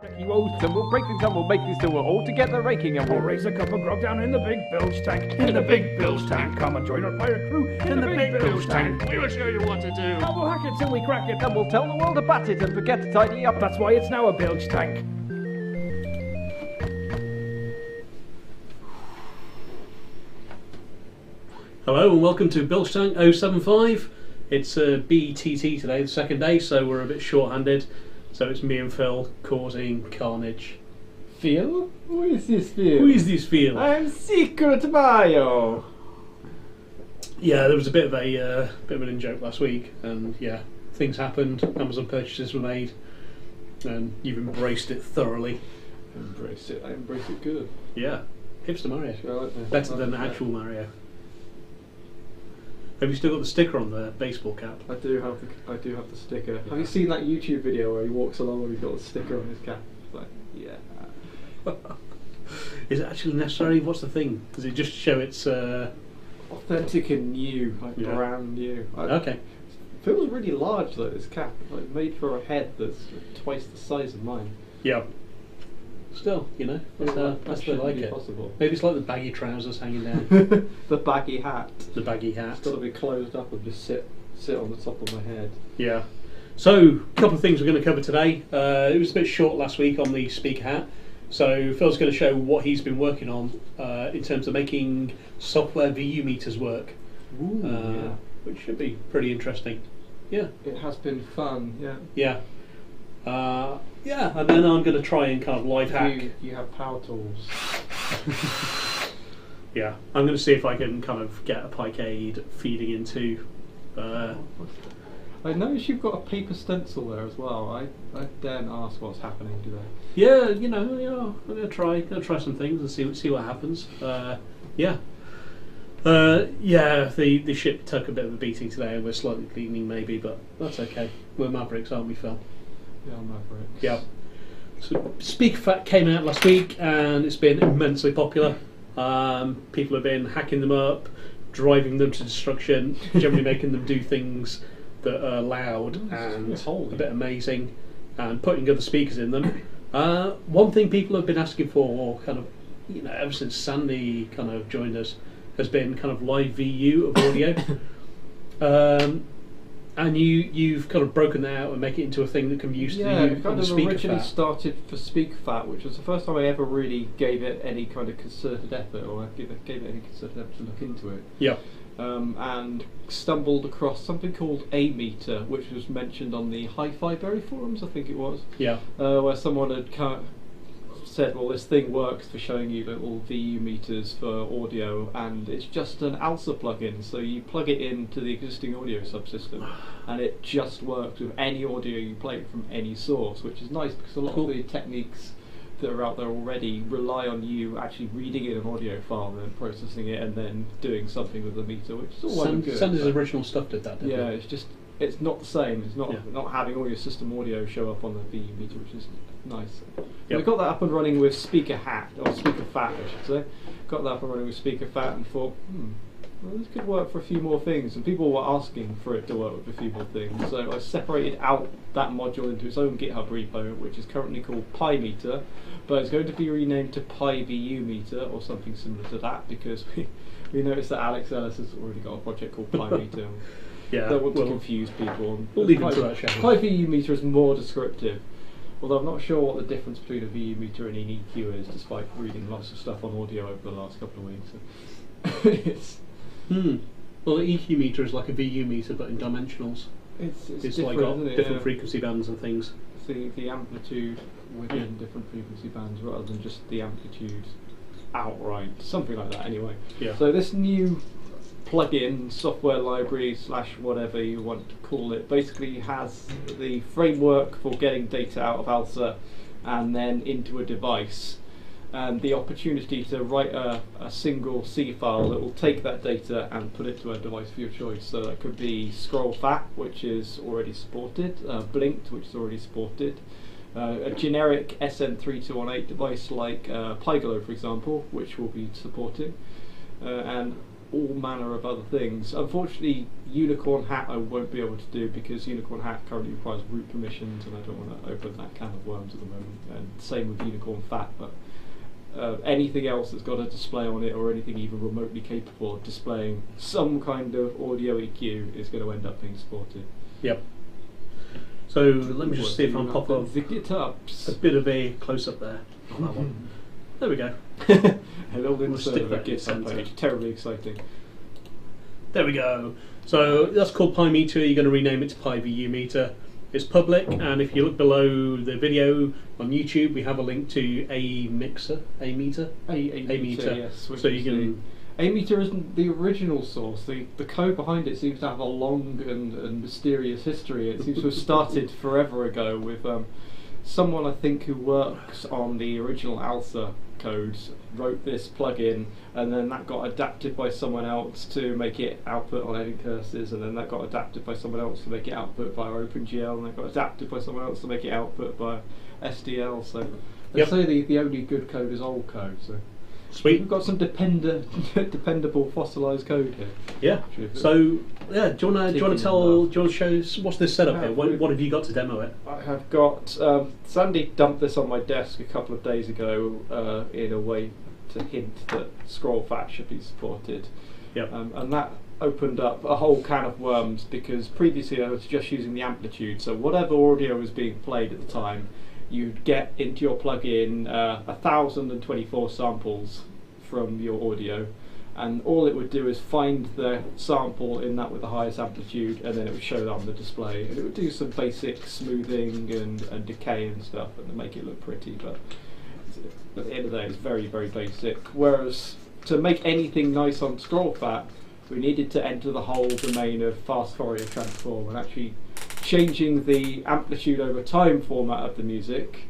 You oats, and we'll break things and we'll make things till we're all together raking, and we'll raise a cup of grog down in the big bilge tank. In the big bilge tank, come and join our pirate crew. In the big bilge tank, we will show you what to do. and we'll hack it till we crack it, and we'll tell the world about it and forget to tidy up. That's why it's now a bilge tank. Hello and welcome to Bilge Tank 075. It's BTT today, the second day, so we're a bit short-handed. So it's me and Phil causing carnage. Phil? Who is this Phil? Who is this Phil? I'm Secret Mario. Yeah, there was a bit of an in-joke last week, and yeah, things happened. Amazon purchases were made, and you've embraced it thoroughly. Embrace it. I embrace it good. Yeah, hipster Mario, I like that. better than actual Mario. Have you still got the sticker on the baseball cap? I do have the sticker. Yeah. Have you seen that YouTube video where he walks along and he's got a sticker on his cap? It's like, yeah. Is it actually necessary? What's the thing? Does it just show it's Authentic and new, like Yeah. brand new. okay? It feels really large though, this cap. Like made for a head that's twice the size of mine. Yeah. Still, you know, that's the like it. Possible. Maybe it's like the baggy trousers hanging down, The baggy hat. the baggy hat. It's got to be closed up and just sit on the top of my head. Yeah. So, a couple of things we're going to cover today. It was a bit short last week on the speaker hat, so Phil's going to show what he's been working on in terms of making software VU meters work, Yeah. which should be pretty interesting. Yeah. It has been fun, yeah. Yeah. Yeah, and then I'm going to try and kind of live hack. You have power tools. Yeah, I'm going to see if I can kind of get a Pycade feeding into. I noticed you've got a paper stencil there as well. I daren't ask what's happening today. Yeah, you know, I'm going to try some things and see what happens. Yeah. Yeah, the ship took a bit of a beating today, and we're slightly cleaning maybe, but that's okay. We're mavericks, aren't we, Phil? Yeah, I'm Mavericks. Yeah. So Speaker pHAT came out last week, and it's been immensely popular. People have been hacking them up, driving them to destruction, generally making them do things that are loud and a bit amazing, and putting other speakers in them. One thing people have been asking for, kind of, you know, ever since Sandy kind of joined us, has been kind of live VU of audio. And you've kind of broken that out and make it into a thing that can be used Yeah, to it use kind on of speaker originally pHAT. started for speaker pHAT, which was the first time I ever really gave it any kind of concerted effort, or gave it any concerted effort to look into it. Yeah. And stumbled across something called a meter, which was mentioned on the Hi-Fi Berry forums, I think it was. Yeah. Where someone had said, well, this thing works for showing you little VU meters for audio, and it's just an ALSA plugin, so you plug it into the existing audio subsystem and it just works with any audio you play from any source, which is nice because a lot of the techniques that are out there already rely on you actually reading in an audio file and then processing it and then doing something with the meter, which is all well and good. Sandy's original stuff did that, didn't Yeah, it? it's not the same. It's not Yeah. not having all your system audio show up on the VU meter, which is nice. Yep. We got that up and running with speaker hat, or speaker pHAT, I should say. Got that up and running with speaker pHAT and thought, well, this could work for a few more things. And people were asking for it to work with a few more things. So I separated out that module into its own GitHub repo, which is currently called PyMeter, but it's going to be renamed to PyVU meter or something similar to that, because we noticed that Alex Ellis has already got a project called PyMeter. Yeah. Don't want to confuse people. We'll leave it to that channel. PyVU meter is more descriptive, although I'm not sure what the difference between a VU meter and an EQ is, despite reading lots of stuff on audio over the last couple of weeks. Well, the EQ meter is like a VU meter, but in dimensionals. It's It's different, like got isn't it? different Yeah. frequency bands and things. The amplitude within different frequency bands rather than just the amplitude outright, something like that anyway. Yeah. So this new plugin, software library / whatever you want to call it, basically has the framework for getting data out of ALSA and then into a device, and the opportunity to write a single C file that will take that data and put it to a device of your choice. So that could be scroll-fat, which is already supported, blinked, which is already supported, a generic SN3218 device like Pygalo, for example, which will be supporting, and all manner of other things. Unfortunately, Unicorn Hat I won't be able to do because Unicorn Hat currently requires root permissions, and I don't want to open that can of worms at the moment. And same with Unicorn Fat, but anything else that's got a display on it, or anything even remotely capable of displaying some kind of audio EQ, is going to end up being supported. Yep. So let me just see if I can pop up the GitHubs. a bit of a close up there on that one. There we go. A little insert of a that in GitHub centre. page. Terribly exciting. There we go. So that's called PyMeter. You're going to rename it to PyVU meter. It's public, and if you look below the video on YouTube, we have a link to a meter. Yes. So you can. A-meter isn't the original source. The code behind it seems to have a long and mysterious history. It seems to have started forever ago with someone, I think, who works on the original ALSA codes, wrote this plugin, and then that got adapted by someone else to make it output on any curses, and then that got adapted by someone else to make it output via OpenGL, and that got adapted by someone else to make it output via SDL. So they say the only good code is old code. So Sweet. we've got some dependable fossilized code here. Yeah. So yeah, do you want to show us what's this setup here? What have you got to demo it? I have got Sandy dumped this on my desk a couple of days ago in a way to hint that scroll fat should be supported. Yep. And that opened up a whole can of worms because previously I was just using the amplitude, so whatever audio was being played at the time, you'd get into your plugin 1,024 samples from your audio, and all it would do is find the sample in that with the highest amplitude, and then it would show that on the display, and it would do some basic smoothing and decay and stuff and make it look pretty, but at the end of the day it's very, very basic. Whereas to make anything nice on scroll fat, we needed to enter the whole domain of fast Fourier transform and actually changing the amplitude over time format of the music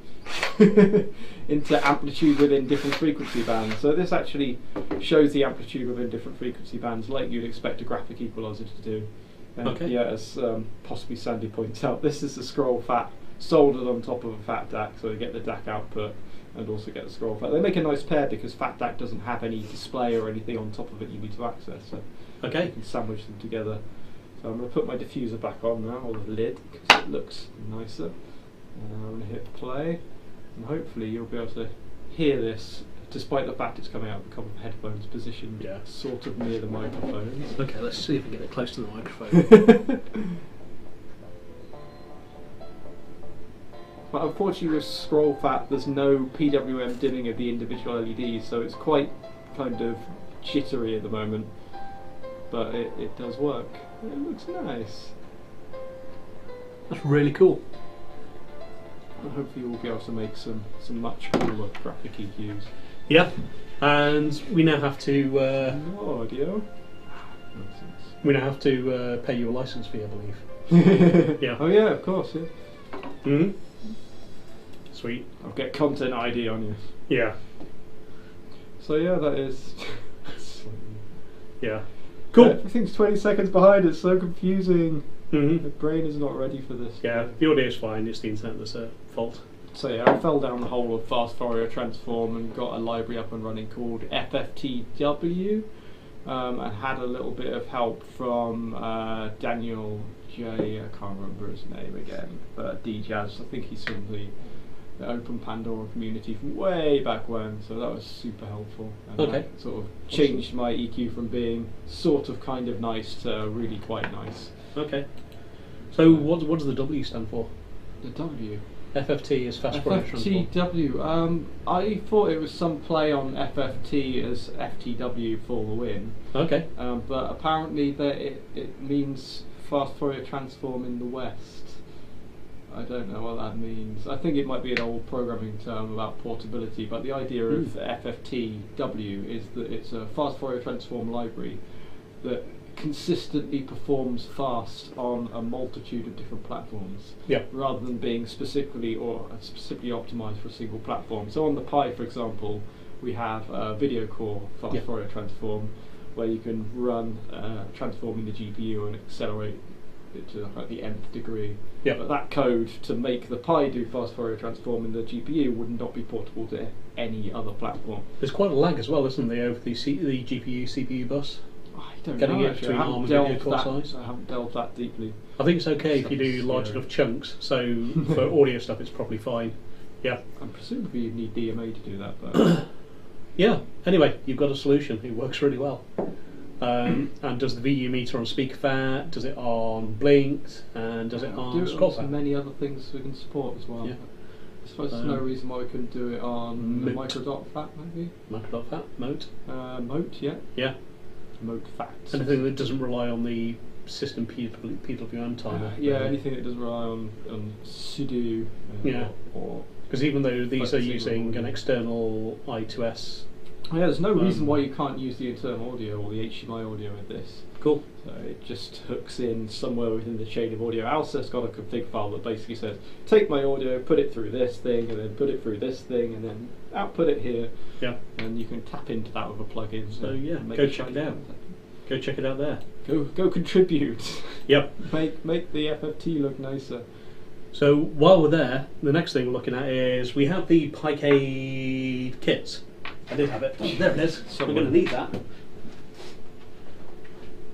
into amplitude within different frequency bands. So this actually shows the amplitude within different frequency bands like you'd expect a graphic equalizer to do. And okay. Yeah, as possibly Sandy points out, this is the scroll fat soldered on top of a fat DAC, so they get the DAC output and also get the scroll fat. They make a nice pair because fat DAC doesn't have any display or anything on top of it you need to access, so okay. you can sandwich them together. So I'm going to put my diffuser back on now, or the lid, because it looks nicer. And I'm going to hit play, and hopefully you'll be able to hear this, despite the fact it's coming out of a couple of headphones positioned sort of near the microphones. Okay, let's see if we can get it close to the microphone. But unfortunately with scroll fat there's no PWM dimming of the individual LEDs, so it's quite kind of jittery at the moment. But it does work. It looks nice. That's really cool. And hopefully we'll be able to make some much cooler graphic EQs. Yeah, and we now have to. No audio. Nonsense. We now have to pay you a license fee, I believe. Yeah. Oh yeah, of course. Yeah. Hmm. Sweet. I'll get content ID on you. Yeah. So yeah, that is. Yeah. Cool. Everything's 20 seconds behind. It's so confusing. Mm-hmm. The brain is not ready for this. Yeah, the audio is fine. It's the internet that's a fault. So yeah, I fell down the hole of fast Fourier transform and got a library up and running called FFTW, and had a little bit of help from Daniel J. I can't remember his name again, but DJazz. I think he's from the Open Pandora community from way back when, so that was super helpful. And okay. That sort of changed my EQ from being sort of kind of nice to really quite nice. Okay. So what does the W stand for? The W. FFT is fast Fourier transform. FFTW. I thought it was some play on FFT as FTW for the win. Okay. But apparently that it means fast Fourier transform in the West. I don't know what that means. I think it might be an old programming term about portability, but the idea of FFTW is that it's a fast Fourier transform library that consistently performs fast on a multitude of different platforms, rather than being specifically optimized for a single platform. So on the Pi, for example, we have a video core fast Fourier transform where you can run transforming the GPU and accelerate it to like the nth degree. But that code to make the Pi do fast Fourier transform in the GPU would not be portable to any other platform. There's quite a lag as well, isn't there, over the GPU CPU bus? don't getting know, it actually. between arm and video core size? I haven't delved that deeply. I think it's okay if you do Sounds large scary. enough chunks. So for audio stuff, it's probably fine. Yeah. And presumably you need DMA to do that, but Yeah. Anyway, you've got a solution. It works really well. And does the VU meter on speaker pHAT, does it on blinked, and does it on do it scroll on so pHAT? many other things we can support as well. Yeah. I suppose there's no reason why we couldn't do it on the Moat. microdot pHAT, maybe. Micro.pHAT, Moat. Moat, yeah. Yeah. Moat pHAT. Anything that doesn't rely on the system PWM timer. Yeah, anything that doesn't rely on sudo. Yeah. Or Because even though these are Flexible using an audio. external I2S. yeah, there's no reason why you can't use the internal audio or the HDMI audio with this. Cool. So it just hooks in somewhere within the chain of audio. Alsa's got a config file that basically says, take my audio, put it through this thing, and then put it through this thing, and then output it here. Yeah. And you can tap into that with a plugin. So yeah, make go check it out. Go check it out there. Go contribute. Yep. make the FFT look nicer. So while we're there, the next thing we're looking at is we have the Picade kits. I did have it. Oh, there it is. We're going to need that.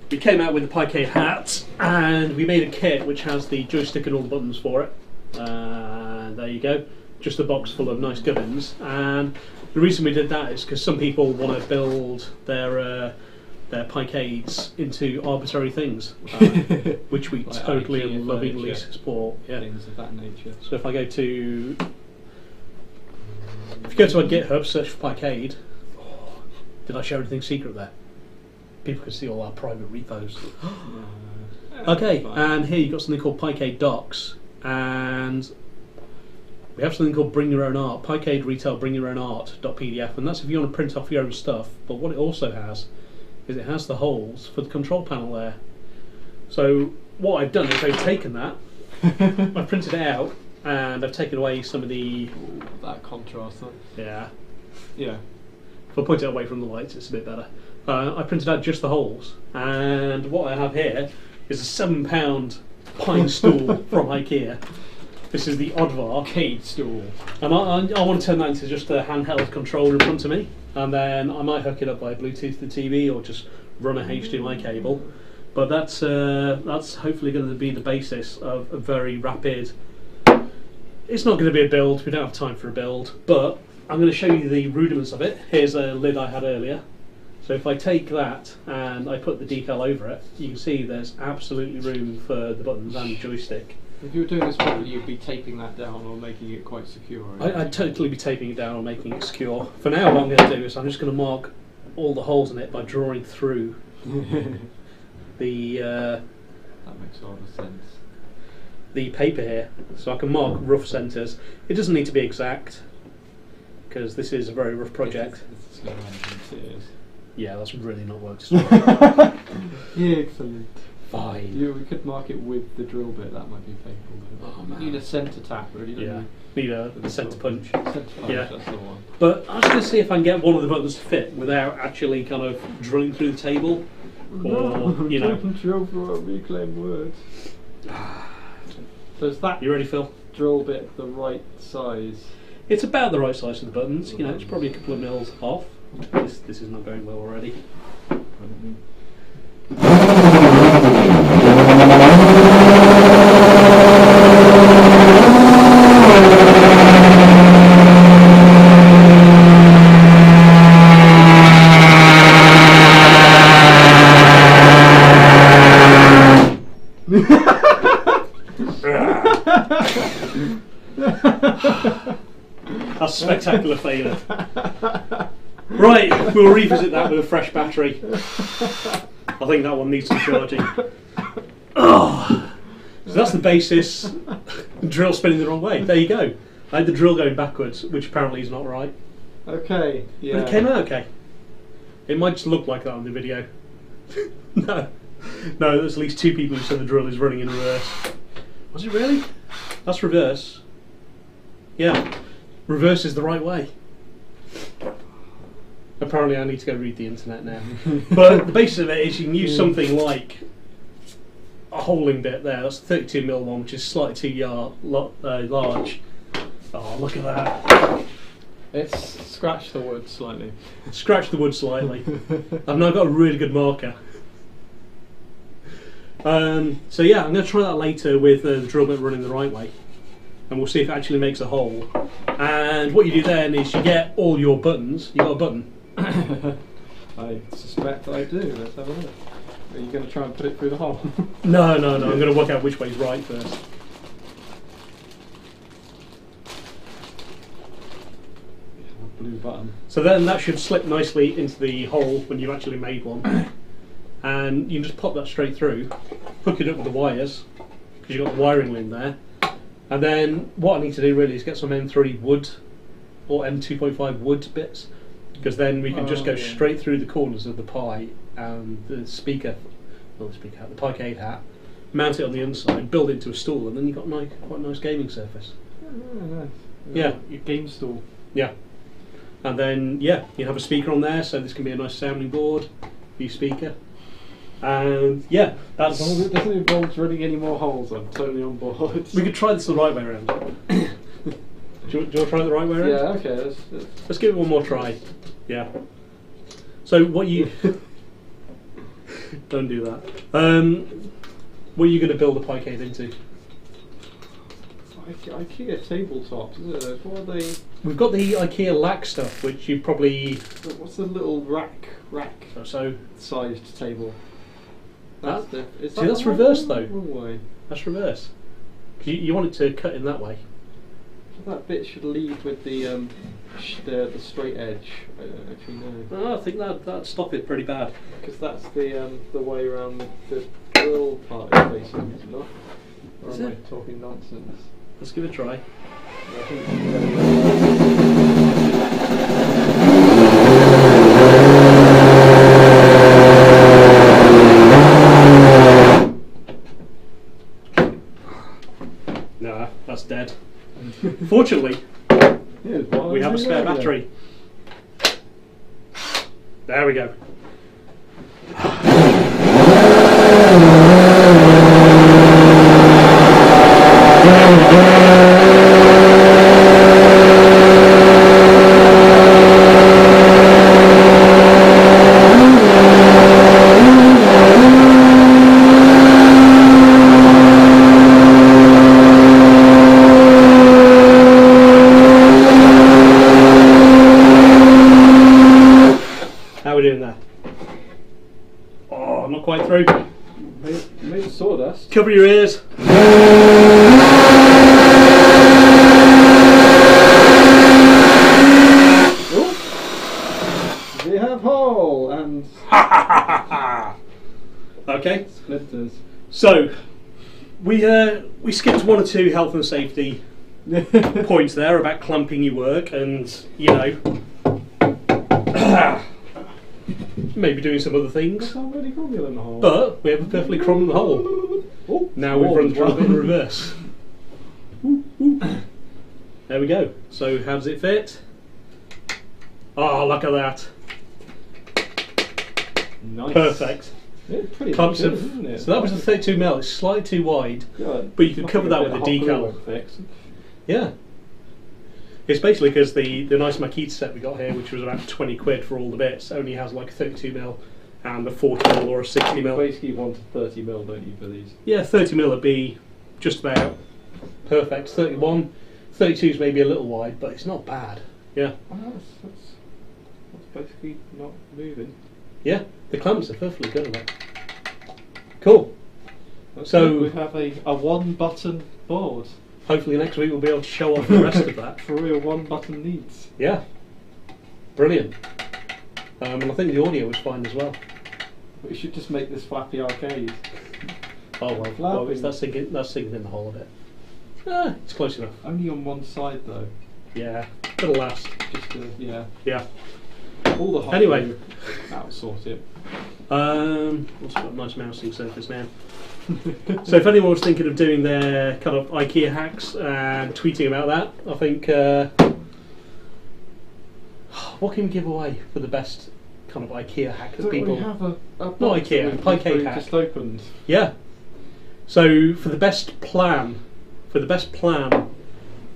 We came out with the Picade hats, and we made a kit which has the joystick and all the buttons for it. There you go. Just a box full of nice gubbins. And the reason we did that is because some people want to build their Picades into arbitrary things, which we Like totally IKEA and lovingly furniture. support. Yeah. Things of that nature. So if I go to, if you go to our GitHub, search for Pycade. Did I show anything secret there? People can see all our private repos. Okay, Fine. and here you've got something called Pycade Docs, and we have something called Bring Your Own Art, Pycade Retail Bring Your Own Art.pdf, and that's if you want to print off your own stuff. But what it also has is it has the holes for the control panel there. So what I've done is I've taken that, I've printed it out, and I've taken away some of the Ooh, that contrast. Huh? yeah. Yeah. If I point it away from the lights, it's a bit better. I printed out just the holes, and what I have here is a £7 pine stool from IKEA. This is the Oddvar. Cade stool. And I want to turn that into just a handheld controller in front of me, and then I might hook it up by Bluetooth to the TV or just run a HDMI cable. But that's hopefully going to be the basis of a very rapid. It's not going to be a build. We don't have time for a build, but I'm going to show you the rudiments of it. Here's a lid I had earlier. So if I take that and I put the decal over it, you can see there's absolutely room for the buttons and the joystick. If you were doing this properly, you'd be taping that down or making it quite secure. Right? I'd totally be taping it down or making it secure. For now, what I'm going to do is I'm just going to mark all the holes in it by drawing through the That makes a lot of sense. the paper here, so I can mark rough centres. It doesn't need to be exact because this is a very rough project. This is going to end in tears. Yeah, that's really not worked. Yeah, excellent. Fine. Yeah, we could mark it with the drill bit. That might be painful. Oh, You man. need a centre tap, really. Don't Yeah, you? need a centre punch. Centre punch. Yeah. That's the one. But I was going to see if I can get one of the buttons to fit without actually kind of drilling through the table, or you know. drill for reclaimed words. So is that You ready, Phil? drill bit the right size? It's about the right size for the buttons. You know, it's probably a couple of mils off. This is not going well already. That's a spectacular failure. Right, we'll revisit that with a fresh battery. I think that one needs some charging. Oh. So that's the basis. Drill spinning the wrong way. There you go. I had the drill going backwards, which apparently is not right. Okay. Yeah. But it came out okay. It might just look like that on the video. No, there's at least two people who said the drill is running in reverse. Was it really? That's reverse. Yeah, reverse is the right way. Apparently I need to go read the internet now. But the basis of it is you can use something like a holding bit there. That's a 32mm one, which is slightly too large. Oh, look at that. It's scratched the wood slightly. Scratch the wood slightly. I've now got a really good marker. So yeah, I'm going to try that later with the drill bit running the right way, and we'll see if it actually makes a hole. And what you do then is you get all your buttons. You got a button? I suspect I do. Let's have a look. Are you going to try and put it through the hole? No. I'm going to work out which way's right first. Blue button. So then that should slip nicely into the hole when you've actually made one. And you can just pop that straight through, hook it up with the wires, because you've got the wiring in there. And then what I need to do really is get some M3 wood, or M2.5 wood bits, because then we can just go straight through the corners of the Pi and the speaker, not the speaker hat, the Picade hat, mount it on the inside, build it into a stool, and then you've got quite a nice gaming surface. Nice. Yeah. Your game stool. Yeah. And then, yeah, you have a speaker on there, so this can be a nice sounding board for your speaker. And yeah, that's. As long as it doesn't involve drilling any more holes, I'm totally on board. We could try this the right way around. do you want to try it the right way around? Yeah, okay. Let's give it one more try. Yeah. So what you don't do that. What are you going to build a Pycade into? IKEA tabletops, isn't it? What are they? We've got the IKEA lac stuff, which you probably. What's the little rack So sized table? That's reverse though. Wrong way. That's reverse. You want it to cut in that way. That bit should lead with the straight edge. I don't actually know. Oh, I think that'd stop it pretty bad. Because that's the way around the drill part is facing, is it not? Or Is am I it? talking nonsense? Let's give it a try. I think Nah, that's dead. Fortunately, we have a spare battery. There we go. How are we doing there? Oh, I'm not quite through. Made sawdust. Cover your ears. We have hole and Okay. splinters. So we skipped one or two health and safety points there about clamping your work and maybe doing some other things. It's not really crumbling in the hole. But we have a perfectly crumbling hole. Oh, Now we've run through a bit in reverse. There we go. So how does it fit? Oh, look at that. Nice. Perfect. Yeah, pretty Clumps good, of, isn't it? so that was the 32mm. It's slightly too wide, Good. but you could cover that with a Hot glue decal. won't fix. Yeah. It's basically because the nice Makita set we got here, which was about 20 quid for all the bits, only has like a 32mm and a 40mm or a 60mm. Basically, you want 30mm, don't you, for these? Yeah, 30mm would be just about perfect. 31, 32 is maybe a little wide, but it's not bad. Yeah. Well, that's basically not moving. Yeah, the clamps are perfectly good on it. Cool. So we have a one-button board. Hopefully next week we'll be able to show off the rest of that. For real one-button needs. Yeah. Brilliant. And I think the audio was fine as well. We should just make this flappy arcade. Oh well, that's sinking in the hole a bit. It's close enough. Only on one side though. Yeah, it'll last. Just yeah. Yeah. All the hot Anyway. glue, that'll sort it. Also got a nice mousing surface now. So if anyone was thinking of doing their kind of IKEA hacks and tweeting about that, I think what can we give away for the best kind of IKEA hack that Don't people? we have a Not box IKEA, that Pycade we've hack. just opened? Yeah. So for the best plan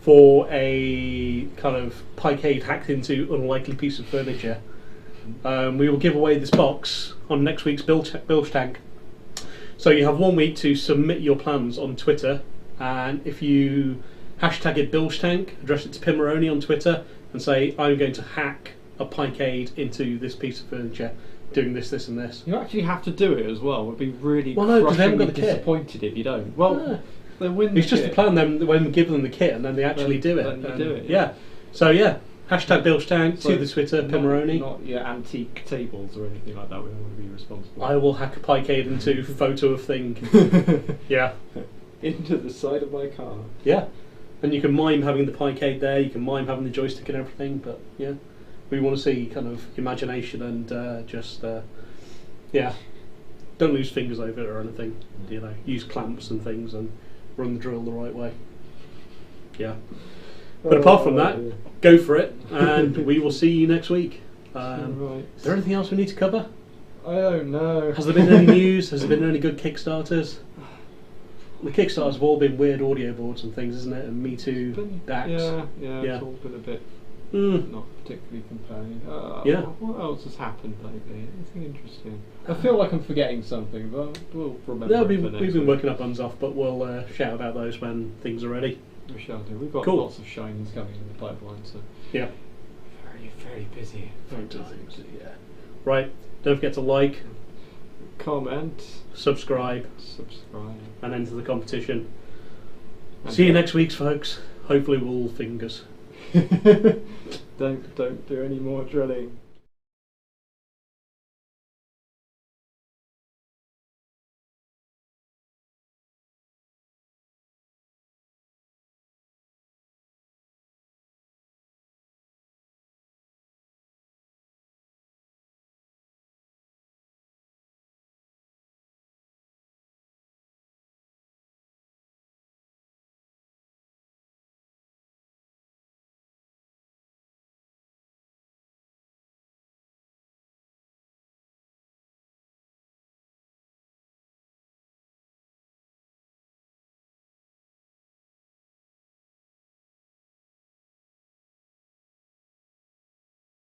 for a kind of Pycade hacked into unlikely piece of furniture, we will give away this box on next week's Bilge Tank. So you have 1 week to submit your plans on Twitter, and if you hashtag it Bilge Tank, address it to Pimmeroni on Twitter, and say, I'm going to hack a Pycade into this piece of furniture, doing this, this, and this. You actually have to do it as well. We'd be really Well, no, 'cause they haven't got crushingly the kit. disappointed if you don't. Well, Yeah. they win. It's the just the kit. plan then when we give them the kit, and then they actually do it. Then you And do it. yeah. So yeah, hashtag Bilge Tank So to the Twitter, Pimmeroni. Not your antique tables or anything like that. We don't want to be responsible. I will hack a Pycade into photo of thing. Yeah. Into the side of my car. Yeah. And you can mime having the Pycade there, you can mime having the joystick and everything, but yeah. We want to see kind of imagination and yeah. Don't lose fingers over it or anything. You know, use clamps and things and run the drill the right way. Yeah. But apart from that, go for it, and we will see you next week. Right. Is there anything else we need to cover? I don't know. Has there been any news? Has there been any good Kickstarters? The Kickstarters have all been weird audio boards and things, isn't it? And Me Too, DAX. Yeah, Yeah. it's all been a bit Mm. not particularly compelling. Yeah. What else has happened lately? Anything interesting? I feel like I'm forgetting something, but we'll remember. No, it for we've next been week. working our buns off, but we'll shout about those when things are ready. We shall do. We've got Cool. lots of shinies coming in the pipeline, so Yeah. very busy. Yeah. Right. Don't forget to like, Comment, subscribe, subscribe. and enter the competition. And See you next week, folks. Hopefully, we'll all fingers. Don't do any more drilling.